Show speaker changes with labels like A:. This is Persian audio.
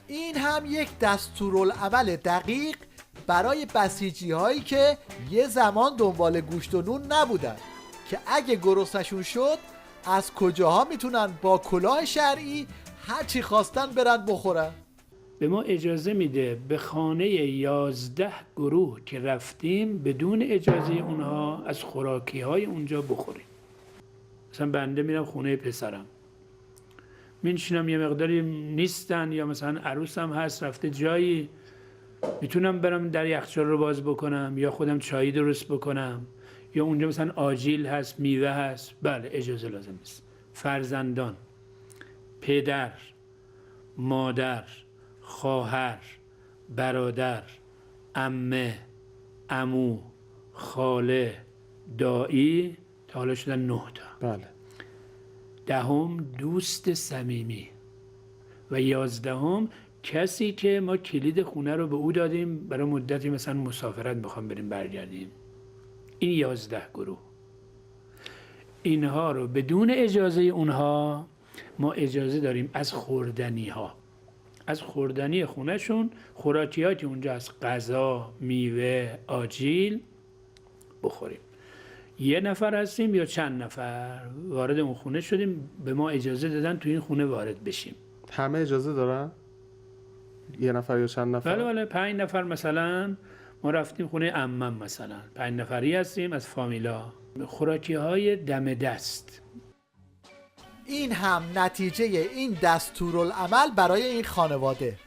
A: این هم یک دستورالعمل دقیق برای بسیجی هایی که یه زمان دنبال گوشت و نون نبودن که اگه گرسنشون شد از کجاها میتونن با کلاه شرعی هرچی خواستن برن بخورن.
B: به ما اجازه میده به خانه 11 گروه که رفتیم بدون اجازه اونها از خوراکی های اونجا بخوریم. مثلا بنده میرم خونه پسرم، میشینم یه مقداری نیستن یا مثلا عروسم هست رفته جایی، میتونم برم در یخچال رو باز بکنم یا خودم چایی درست بکنم یا اونجا مثلا آجیل هست، میوه هست. بله اجازه لازم است. فرزندان، پدر، مادر، خواهر، برادر، عمه، عمو، خاله، دایی، تا حالا شدن 9 تا.
C: بله.
B: 10 دوست صمیمی و 11 کسی که ما کلید خونه رو به او دادیم برای مدتی مثلا مسافرت میخوام بریم برگردیم. این 11 گروه، اینها رو بدون اجازه اونها ما اجازه داریم از خوردنی ها، از خوردنی خونهشون، خوراکیاتی اونجا از غذا، میوه، آجیل بخوریم. 1 نفر هستیم یا چند نفر وارد اون خونه شدیم، به ما اجازه دادن تو این خونه وارد بشیم.
C: همه اجازه دارن؟ 1 نفر یا چند نفر؟
B: بله 5 نفر مثلا ما رفتیم خونه عمم مثلا 5 نفری هستیم از فامیلا. خوراکی های دم دست.
A: این هم نتیجه این دستورالعمل برای این خانواده.